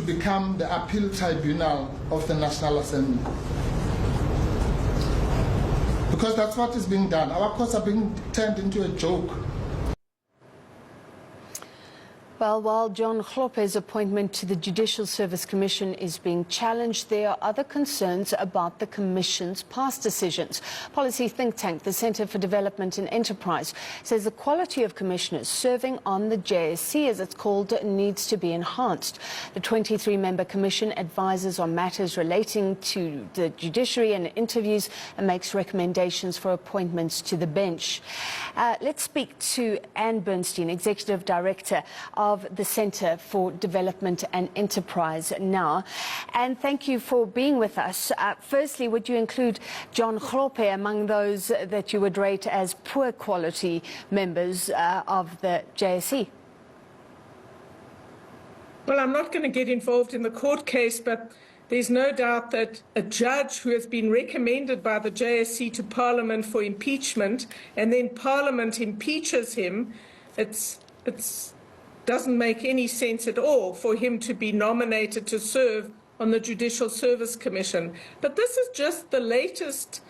become the appeal tribunal of the National Assembly. Because that's what is being done. Our courts are being turned into a joke. Well, while John Hlophe's appointment to the Judicial Service Commission is being challenged, there are other concerns about the Commission's past decisions. Policy think tank, the Centre for Development and Enterprise, says the quality of commissioners serving on the JSC, as it's called, needs to be enhanced. The 23-member commission advises on matters relating to the judiciary and interviews and makes recommendations for appointments to the bench. Let's speak to Ann Bernstein, Executive Director of the Centre for Development and Enterprise now. And thank you for being with us. Firstly, would you include John Hlophe among those that you would rate as poor quality members of the JSC? Well, I'm not going to get involved in the court case, but there's no doubt that a judge who has been recommended by the JSC to Parliament for impeachment and then Parliament impeaches him, it doesn't make any sense at all for him to be nominated to serve on the Judicial Service Commission. But this is just the latest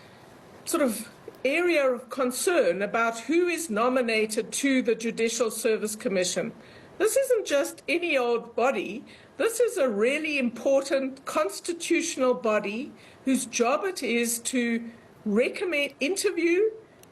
sort of area of concern about who is nominated to the Judicial Service Commission. This isn't just any old body. This is a really important constitutional body whose job it is to interview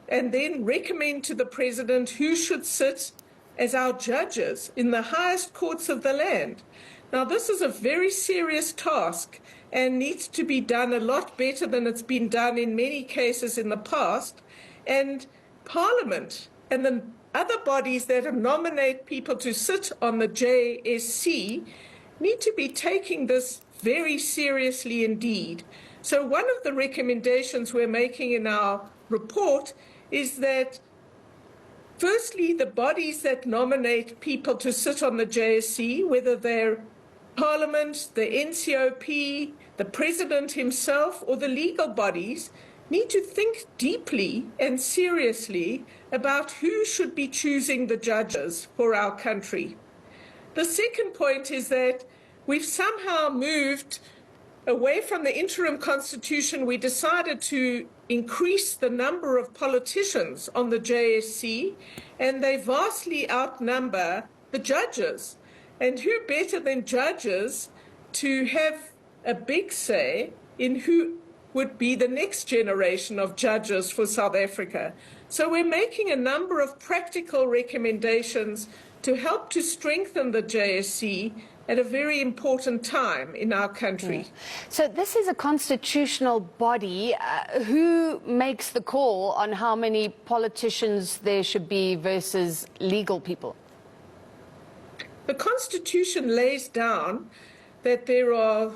and then recommend to the President who should sit as our judges in the highest courts of the land. Now, this is a very serious task and needs to be done a lot better than it's been done in many cases in the past. And Parliament and the other bodies that nominate people to sit on the JSC need to be taking this very seriously indeed. So one of the recommendations we're making in our report is that firstly, the bodies that nominate people to sit on the JSC, whether they're Parliament, the NCOP, the President himself, or the legal bodies, need to think deeply and seriously about who should be choosing the judges for our country. The second point is that we've somehow moved away from the interim constitution. We decided to increase the number of politicians on the JSC, and they vastly outnumber the judges. And who better than judges to have a big say in who would be the next generation of judges for South Africa? So we're making a number of practical recommendations to help to strengthen the JSC at a very important time in our country. Yeah. So this is a constitutional body. Who makes the call on how many politicians there should be versus legal people? The Constitution lays down that there are,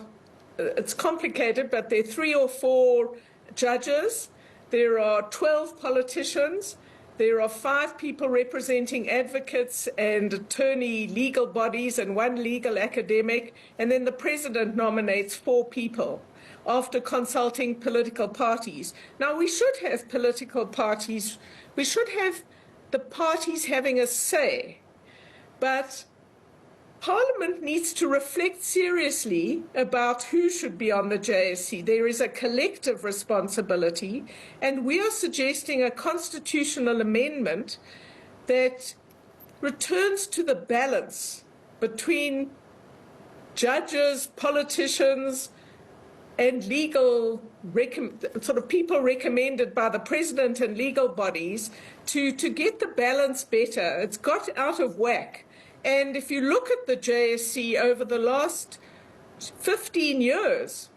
it's complicated, but there are 3 or 4 judges, there are 12 politicians, there are 5 people representing advocates and attorney legal bodies and 1 legal academic, and then the President nominates 4 people after consulting political parties. Now, we should have political parties. We should have the parties having a say, but Parliament needs to reflect seriously about who should be on the JSC. There is a collective responsibility, and we are suggesting a constitutional amendment that returns to the balance between judges, politicians, and legal sort of people recommended by the President and legal bodies to get the balance better. It's got out of whack. And if you look at the JSC over the last 15 years,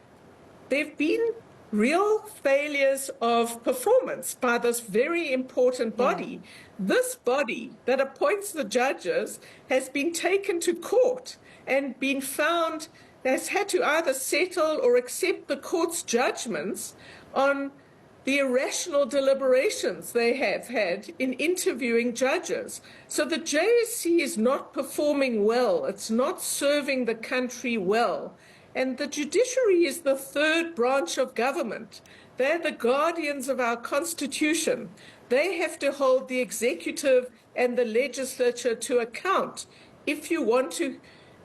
there have been real failures of performance by this very important body. Yeah. This body that appoints the judges has been taken to court and been found, has had to either settle or accept the court's judgments on the irrational deliberations they have had in interviewing judges. So the JSC is not performing well. It's not serving the country well. And the judiciary is the 3rd branch of government. They're the guardians of our Constitution. They have to hold the executive and the legislature to account if you want to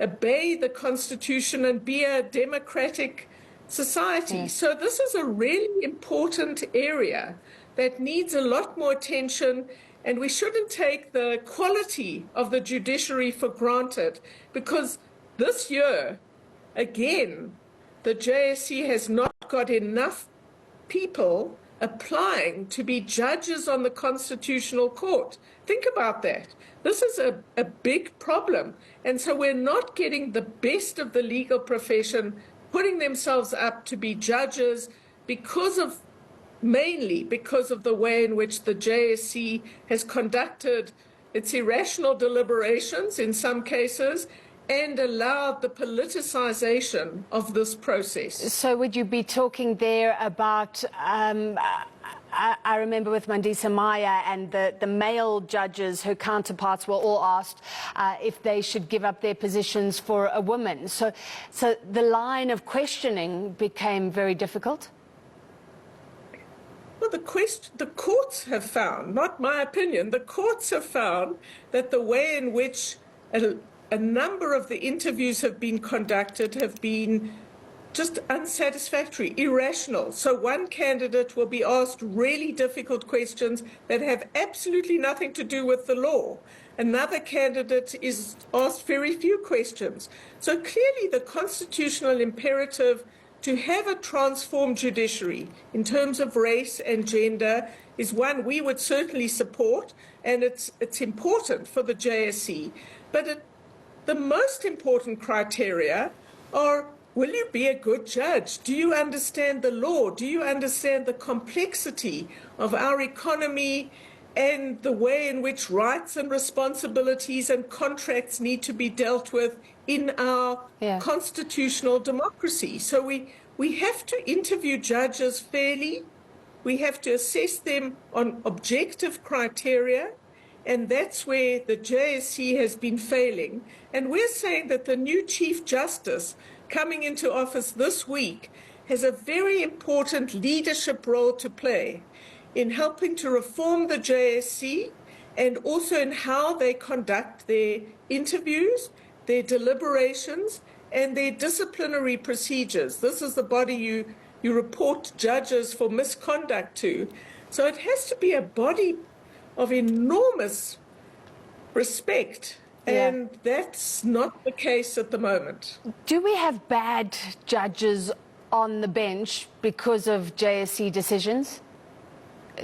obey the Constitution and be a democratic society. So this is a really important area that needs a lot more attention, and we shouldn't take the quality of the judiciary for granted, because this year, again, the JSC has not got enough people applying to be judges on the Constitutional Court. Think about that. This is a big problem. And so we're not getting the best of the legal profession putting themselves up to be judges mainly because of the way in which the JSC has conducted its irrational deliberations in some cases and allowed the politicization of this process. So would you be talking there about, I remember with Mandisa Maya and the male judges, her counterparts were all asked if they should give up their positions for a woman. So the line of questioning became very difficult? Well, the courts have found, not my opinion, the courts have found that the way in which a number of the interviews have been conducted have been just unsatisfactory, irrational. So one candidate will be asked really difficult questions that have absolutely nothing to do with the law. Another candidate is asked very few questions. So clearly the constitutional imperative to have a transformed judiciary in terms of race and gender is one we would certainly support, and it's important for the JSC. But the most important criteria are, will you be a good judge? Do you understand the law? Do you understand the complexity of our economy and the way in which rights and responsibilities and contracts need to be dealt with in our constitutional democracy? So we have to interview judges fairly. We have to assess them on objective criteria. And that's where the JSC has been failing. And we're saying that the new Chief Justice coming into office this week has a very important leadership role to play in helping to reform the JSC and also in how they conduct their interviews, their deliberations, and their disciplinary procedures. This is the body you report judges for misconduct to. So it has to be a body of enormous respect, and that's not the case at the moment. Do we have bad judges on the bench because of JSC decisions?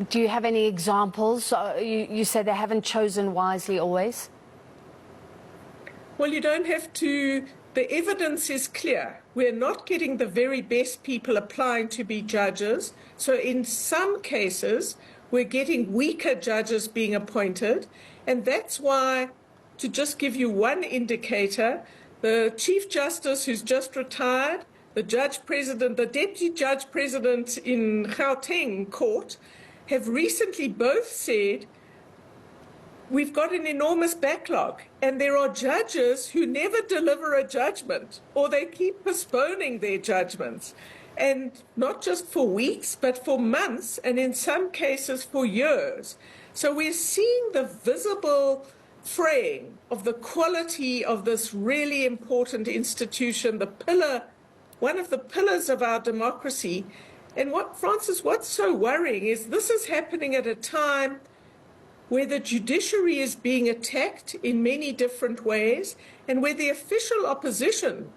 Do you have any examples? You say they haven't chosen wisely always? Well, you don't have to. The evidence is clear. We're not getting the very best people applying to be judges. So in some cases, we're getting weaker judges being appointed. And that's why, to just give you one indicator, the Chief Justice who's just retired, the Judge President, the Deputy Judge President in Gauteng Court, have recently both said, we've got an enormous backlog, and there are judges who never deliver a judgment, or they keep postponing their judgments, and not just for weeks, but for months, and in some cases for years. So we're seeing the visible fraying of the quality of this really important institution, the pillar, one of the pillars of our democracy. And what's so worrying is this is happening at a time where the judiciary is being attacked in many different ways, and where the official opposition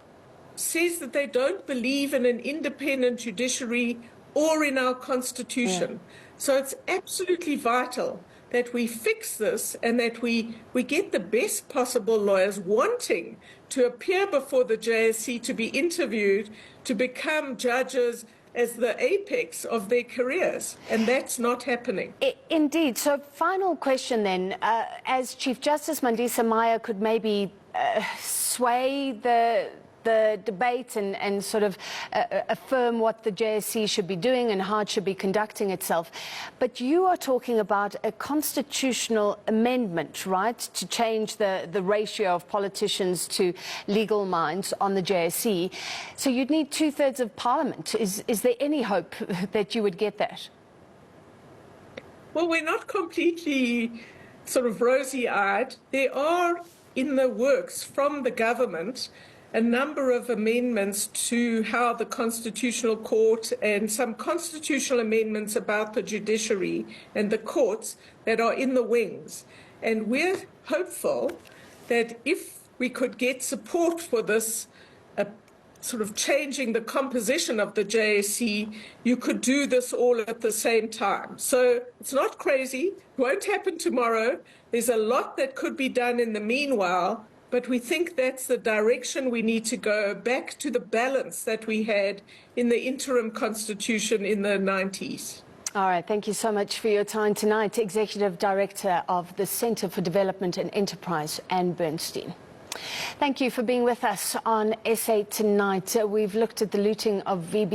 says that they don't believe in an independent judiciary or in our Constitution. So it's absolutely vital that we fix this and that we get the best possible lawyers wanting to appear before the JSC to be interviewed, to become judges as the apex of their careers, and that's not happening. Indeed. So final question then, as Chief Justice Mandisa Maya could maybe sway the debate and sort of affirm what the JSC should be doing and how it should be conducting itself. But you are talking about a constitutional amendment, right, to change the ratio of politicians to legal minds on the JSC. So you'd need 2/3 of Parliament. Is there any hope that you would get that? Well, we're not completely sort of rosy-eyed. There are in the works from the government a number of amendments to how the Constitutional Court and some constitutional amendments about the judiciary and the courts that are in the wings. And we're hopeful that if we could get support for this sort of changing the composition of the JSC, you could do this all at the same time. So it's not crazy, it won't happen tomorrow. There's a lot that could be done in the meanwhile, but we think that's the direction we need to go, back to the balance that we had in the interim constitution in the 90s. All right, thank you so much for your time tonight. Executive Director of the Centre for Development and Enterprise, Ann Bernstein. Thank you for being with us on SA Tonight. We've looked at the looting of VB